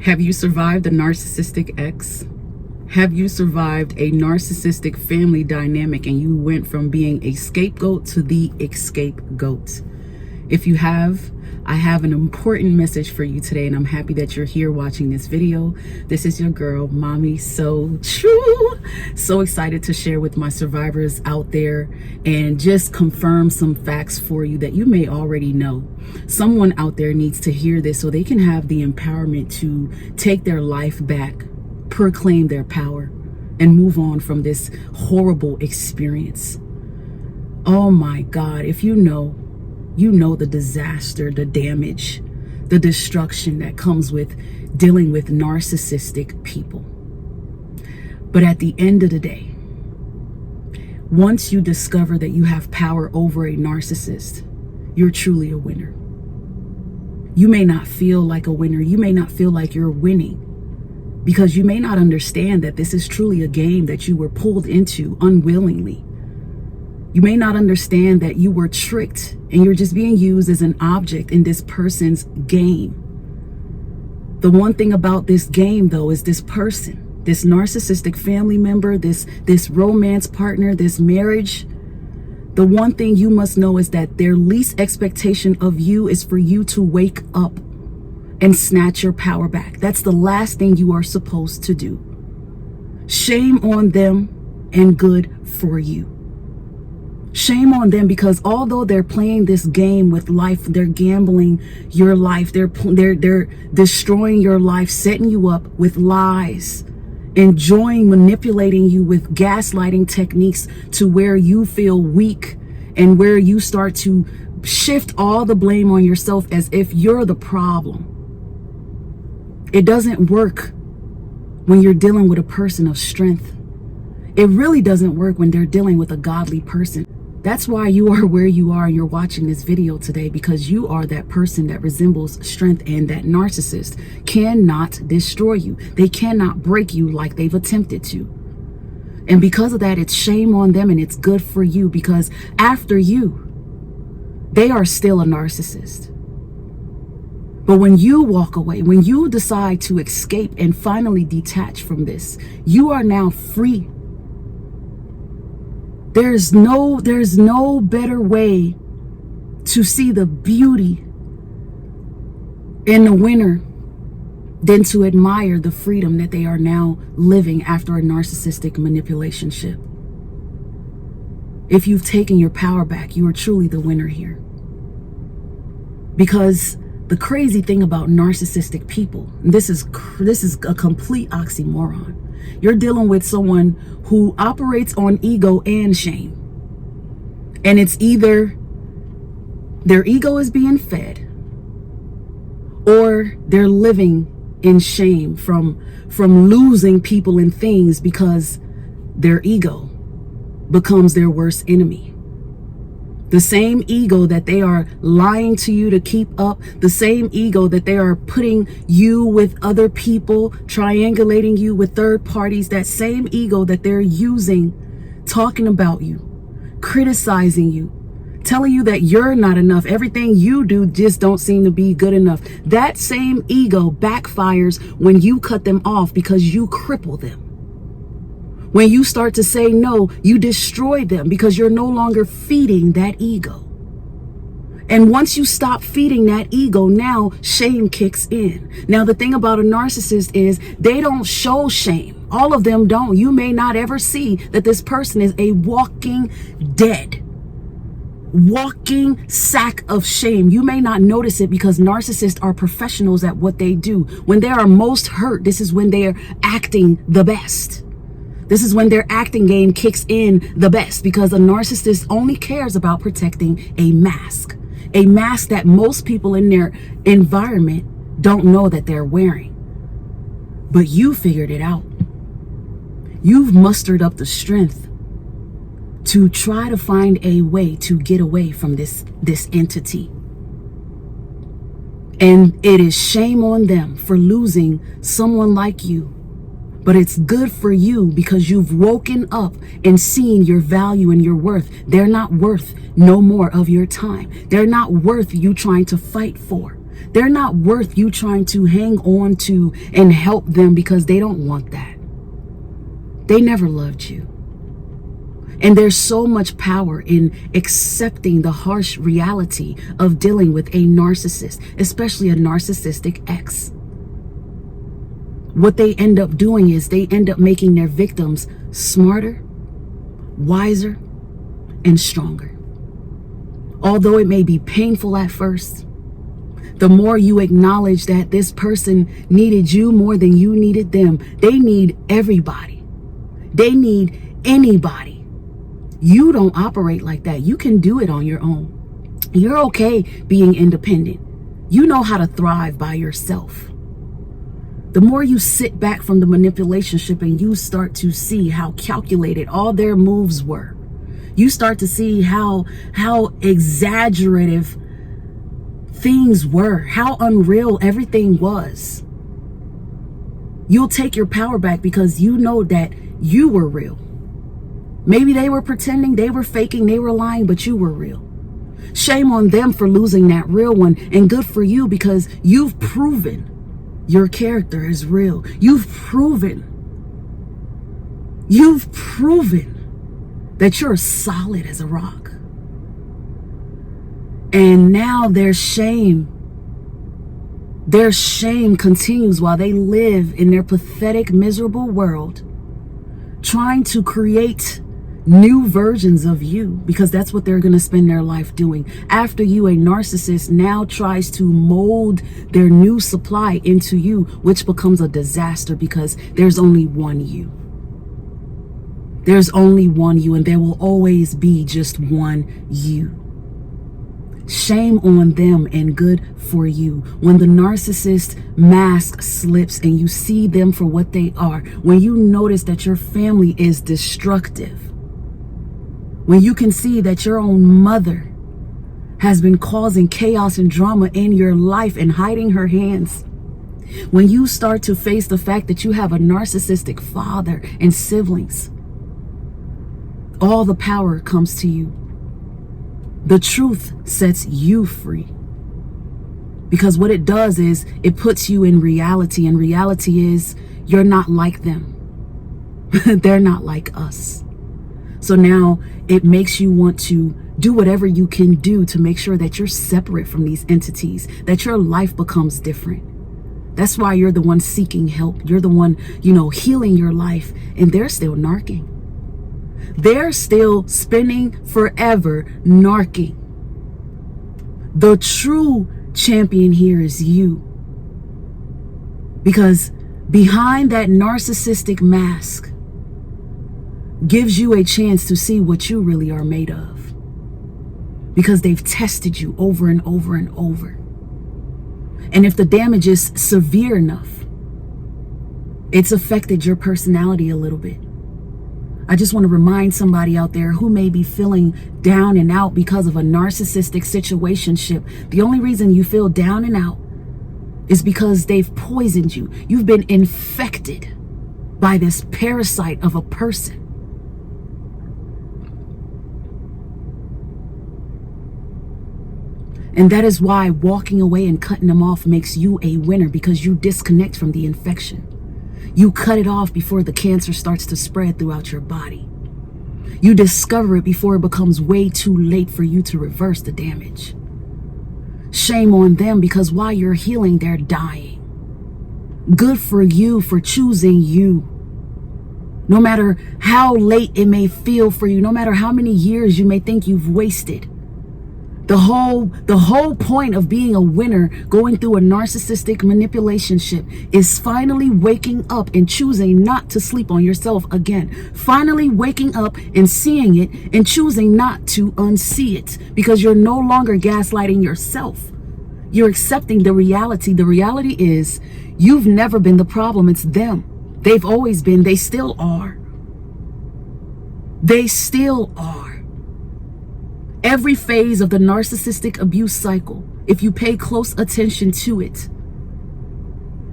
Have you survived a narcissistic ex? Have you survived a narcissistic family dynamic and you went from being a scapegoat to the escapegoat? If you have, I have an important message for you today, and I'm happy that you're here watching this video. This is your girl, MamiSoTrue. So excited to share with my survivors out there and just confirm some facts for you that you may already know. Someone out there needs to hear this so they can have the empowerment to take their life back, proclaim their power, and move on from this horrible experience. Oh my God, if you know the disaster, the damage, the destruction that comes with dealing with narcissistic people. But at the end of the day, once you discover that you have power over a narcissist, you're truly a winner. You may not feel like a winner. You may not feel like you're winning because you may not understand that this is truly a game that you were pulled into unwillingly. You may not understand that you were tricked and you're just being used as an object in this person's game. The one thing about this game, though, is this person, this narcissistic family member, this romance partner, this marriage. The one thing you must know is that their least expectation of you is for you to wake up and snatch your power back. That's the last thing you are supposed to do. Shame on them and good for you. Shame on them, because although they're playing this game with life, they're gambling your life. They're destroying your life, setting you up with lies, manipulating you with gaslighting techniques to where you feel weak and where you start to shift all the blame on yourself as if you're the problem. It doesn't work when you're dealing with a person of strength. It really doesn't work when they're dealing with a godly person. That's why you are where you are and you're watching this video today, because you are that person that resembles strength, and that narcissist cannot destroy you. They cannot break you like they've attempted to. And because of that, it's shame on them and it's good for you, because after you, they are still a narcissist. But when you walk away, when you decide to escape and finally detach from this, you are now free. There's no better way to see the beauty in the winner than to admire the freedom that they are now living after a narcissistic manipulation ship. If you've taken your power back, you are truly the winner here. Because the crazy thing about narcissistic people, and this is a complete oxymoron. You're dealing with someone who operates on ego and shame. And it's either their ego is being fed or they're living in shame from losing people and things, because their ego becomes their worst enemy. The same ego that they are lying to you to keep up, the same ego that they are putting you with other people, triangulating you with third parties, that same ego that they're using, talking about you, criticizing you, telling you that you're not enough, everything you do just don't seem to be good enough. That same ego backfires when you cut them off, because you cripple them. When you start to say no, you destroy them, because you're no longer feeding that ego. And once you stop feeding that ego, now shame kicks in. Now, the thing about a narcissist is they don't show shame. All of them don't. You may not ever see that this person is a walking sack of shame. You may not notice it because narcissists are professionals at what they do. When they are most hurt, this is when they are acting the best. This is when their acting game kicks in the best, because a narcissist only cares about protecting a mask that most people in their environment don't know that they're wearing. But you figured it out. You've mustered up the strength to try to find a way to get away from this entity. And it is shame on them for losing someone like you. But it's good for you because you've woken up and seen your value and your worth. They're not worth no more of your time. They're not worth you trying to fight for. They're not worth you trying to hang on to and help them, because they don't want that. They never loved you. And there's so much power in accepting the harsh reality of dealing with a narcissist, especially a narcissistic ex. What they end up doing is they end up making their victims smarter, wiser, and stronger. Although it may be painful at first, the more you acknowledge that this person needed you more than you needed them. They need everybody. They need anybody. You don't operate like that. You can do it on your own. You're okay being independent. You know how to thrive by yourself. The more you sit back from the manipulationship and you start to see how calculated all their moves were, you start to see how exaggerative things were, how unreal everything was. You'll take your power back because you know that you were real. Maybe they were pretending, they were faking, they were lying, but you were real. Shame on them for losing that real one, and good for you, because you've proven your character is real. You've proven that you're solid as a rock. And now their shame continues while they live in their pathetic, miserable world, trying to create new versions of you, because that's what they're going to spend their life doing. After you, a narcissist now tries to mold their new supply into you, which becomes a disaster, because there's only one you. There's only one you, and there will always be just one you. Shame on them and good for you. When the narcissist mask slips and you see them for what they are, when you notice that your family is destructive, when you can see that your own mother has been causing chaos and drama in your life and hiding her hands, when you start to face the fact that you have a narcissistic father and siblings, all the power comes to you. The truth sets you free, because what it does is it puts you in reality, and reality is you're not like them. They're not like us. So now it makes you want to do whatever you can do to make sure that you're separate from these entities, that your life becomes different. That's why you're the one seeking help. You're the one, healing your life, and they're still narking. They're still spending forever narking. The true champion here is you. Because behind that narcissistic mask gives you a chance to see what you really are made of. Because they've tested you over and over and over. And if the damage is severe enough, it's affected your personality a little bit. I just want to remind somebody out there who may be feeling down and out because of a narcissistic situationship. The only reason you feel down and out is because they've poisoned you. You've been infected by this parasite of a person. And that is why walking away and cutting them off makes you a winner, because you disconnect from the infection. You cut it off before the cancer starts to spread throughout your body. You discover it before it becomes way too late for you to reverse the damage. Shame on them, because while you're healing, they're dying. Good for you for choosing you. No matter how late it may feel for you, no matter how many years you may think you've wasted. The whole point of being a winner, going through a narcissistic manipulationship, is finally waking up and choosing not to sleep on yourself again. Finally waking up and seeing it and choosing not to unsee it, because you're no longer gaslighting yourself. You're accepting the reality. The reality is you've never been the problem. It's them. They've always been. They still are. They still are. Every phase of the narcissistic abuse cycle, if you pay close attention to it,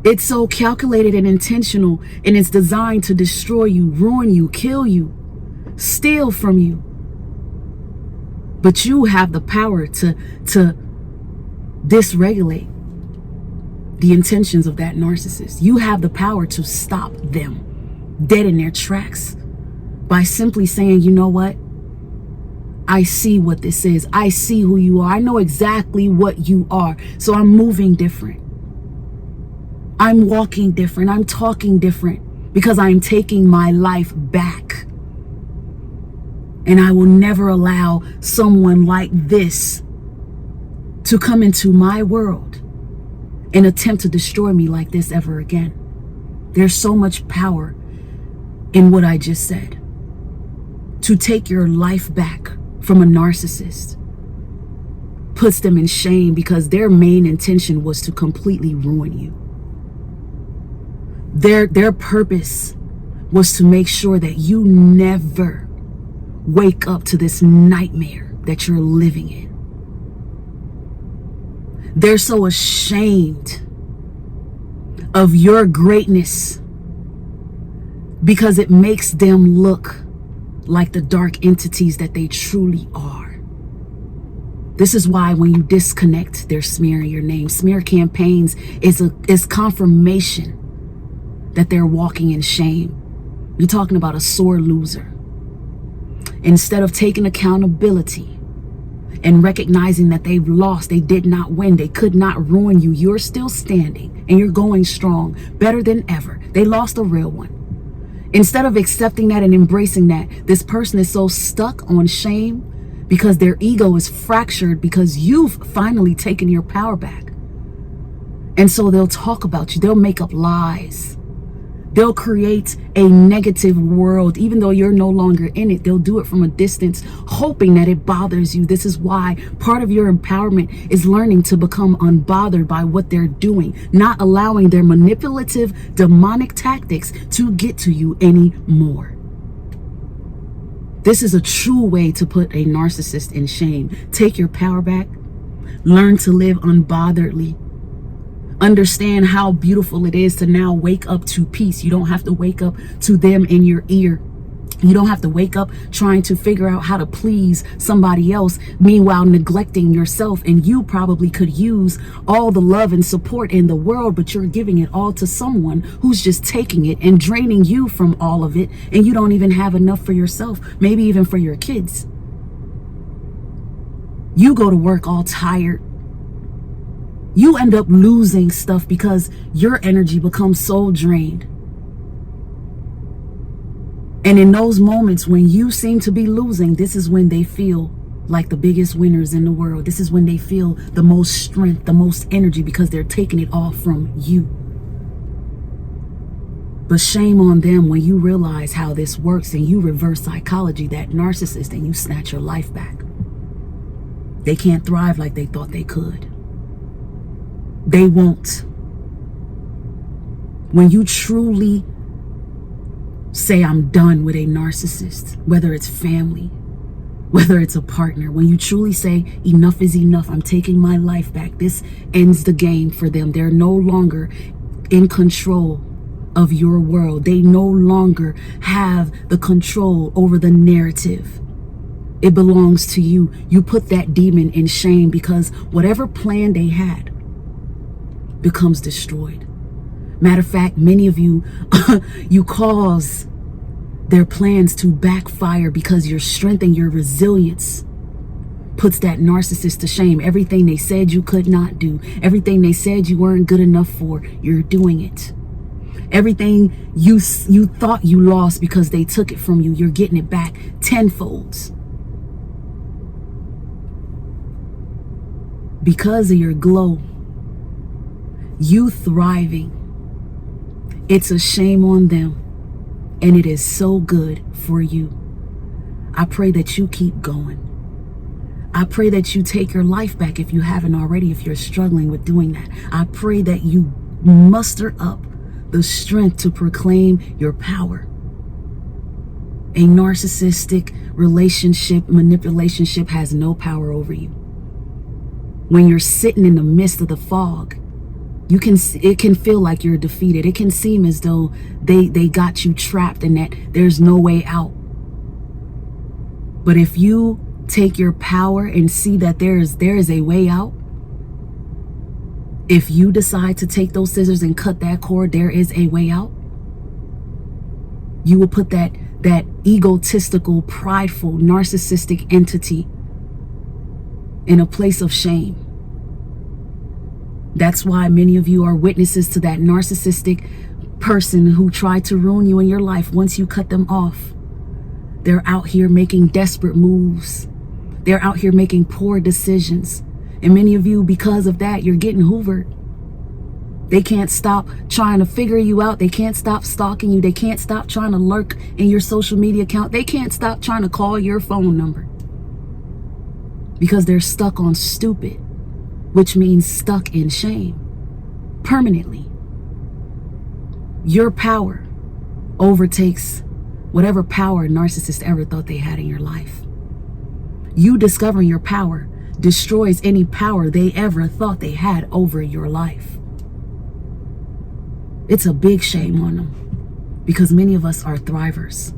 it's so calculated and intentional, and it's designed to destroy you, ruin you, kill you, steal from you. But you have the power to dysregulate. the intentions of that narcissist. You have the power to stop them dead in their tracks by simply saying, you know what? I see what this is. I see who you are. I know exactly what you are. So I'm moving different. I'm walking different. I'm talking different because I'm taking my life back. And I will never allow someone like this to come into my world and attempt to destroy me like this ever again. There's so much power in what I just said. To take your life back from a narcissist puts them in shame because their main intention was to completely ruin you. Their purpose was to make sure that you never wake up to this nightmare that you're living in. They're so ashamed of your greatness because it makes them look like the dark entities that they truly are. This is why when you disconnect, they're smearing your name. Smear campaigns is confirmation that they're walking in shame. You're talking about a sore loser. Instead of taking accountability and recognizing that they've lost, they did not win, they could not ruin you, you're still standing and you're going strong, better than ever. They lost a real one. Instead of accepting that and embracing that, this person is so stuck on shame because their ego is fractured because you've finally taken your power back. And so they'll talk about you. They'll make up lies. They'll create a negative world. Even though you're no longer in it, they'll do it from a distance, hoping that it bothers you. This is why part of your empowerment is learning to become unbothered by what they're doing, not allowing their manipulative, demonic tactics to get to you anymore. This is a true way to put a narcissist in shame. Take your power back. Learn to live unbotheredly. Understand how beautiful it is to now wake up to peace. You don't have to wake up to them in your ear. You don't have to wake up trying to figure out how to please somebody else, meanwhile neglecting yourself. And you probably could use all the love and support in the world, but you're giving it all to someone who's just taking it and draining you from all of it. And you don't even have enough for yourself, maybe even for your kids. You go to work all tired. You end up losing stuff because your energy becomes so drained. And in those moments when you seem to be losing, this is when they feel like the biggest winners in the world. This is when they feel the most strength, the most energy, because they're taking it all from you. But shame on them when you realize how this works and you reverse psychology, that narcissist, and you snatch your life back. They can't thrive like they thought they could. They won't. When you truly say, I'm done with a narcissist, whether it's family, whether it's a partner, when you truly say, enough is enough, I'm taking my life back, this ends the game for them. They're no longer in control of your world. They no longer have the control over the narrative. It belongs to you. You put that demon in shame because whatever plan they had becomes destroyed. Matter of fact, many of you, you cause their plans to backfire because your strength and your resilience puts that narcissist to shame. Everything they said you could not do, everything they said you weren't good enough for, you're doing it. Everything you thought you lost because they took it from you, you're getting it back tenfold. Because of your glow, you thriving, it's a shame on them, and it is so good for you. I pray that you keep going. I pray that you take your life back if you haven't already, if you're struggling with doing that. I pray that you muster up the strength to proclaim your power. A narcissistic relationship, manipulationship has no power over you. When you're sitting in the midst of the fog, it can feel like you're defeated. It can seem as though they got you trapped and that there's no way out. But if you take your power and see that there is a way out, If you decide to take those scissors and cut that cord, there is a way out. You will put that egotistical, prideful, narcissistic entity in a place of shame. That's why many of you are witnesses to that narcissistic person who tried to ruin you in your life. Once you cut them off, they're out here making desperate moves. They're out here making poor decisions. And many of you, because of that, you're getting hoovered. They can't stop trying to figure you out. They can't stop stalking you. They can't stop trying to lurk in your social media account. They can't stop trying to call your phone number. Because they're stuck on stupid, which means stuck in shame permanently. Your power overtakes whatever power a narcissist ever thought they had in your life. You discovering your power destroys any power they ever thought they had over your life. It's a big shame on them, because many of us are thrivers.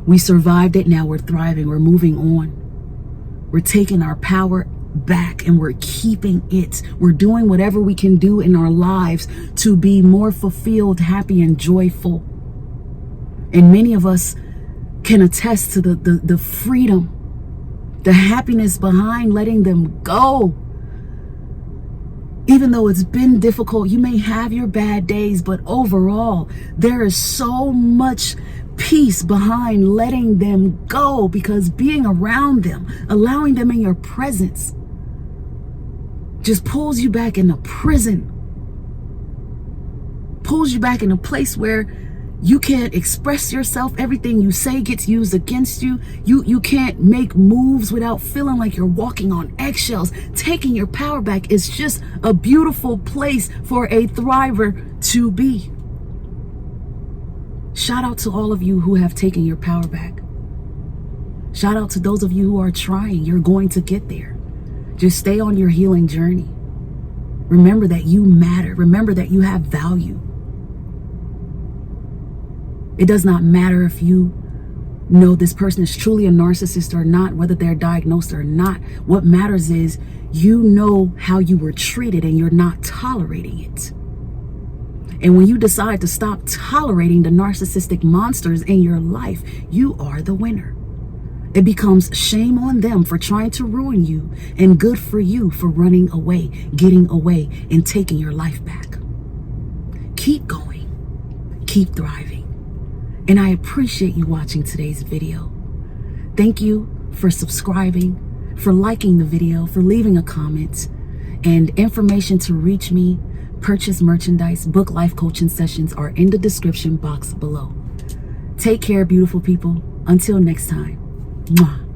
We survived it, now we're thriving, we're moving on. We're taking our power back and we're keeping it. We're doing whatever we can do in our lives to be more fulfilled, happy, and joyful. And many of us can attest to the freedom, the happiness behind letting them go. Even though it's been difficult, you may have your bad days, but overall, there is so much peace behind letting them go, because being around them, allowing them in your presence, just pulls you back in a prison, pulls you back in a place where you can't express yourself. Everything you say gets used against you. You can't make moves without feeling like you're walking on eggshells. Taking your power back is just a beautiful place for a thriver to be. Shout out to all of you who have taken your power back. Shout out to those of you who are trying. You're going to get there. Just stay on your healing journey. Remember that you matter. Remember that you have value. It does not matter if you know this person is truly a narcissist or not, whether they're diagnosed or not. What matters is you know how you were treated and you're not tolerating it. And when you decide to stop tolerating the narcissistic monsters in your life, you are the winner. It becomes shame on them for trying to ruin you, and good for you for running away, getting away, and taking your life back. Keep going. Keep thriving. And I appreciate you watching today's video. Thank you for subscribing, for liking the video, for leaving a comment, and information to reach me, purchase merchandise, book life coaching sessions are in the description box below. Take care, beautiful people. Until next time. Mwah.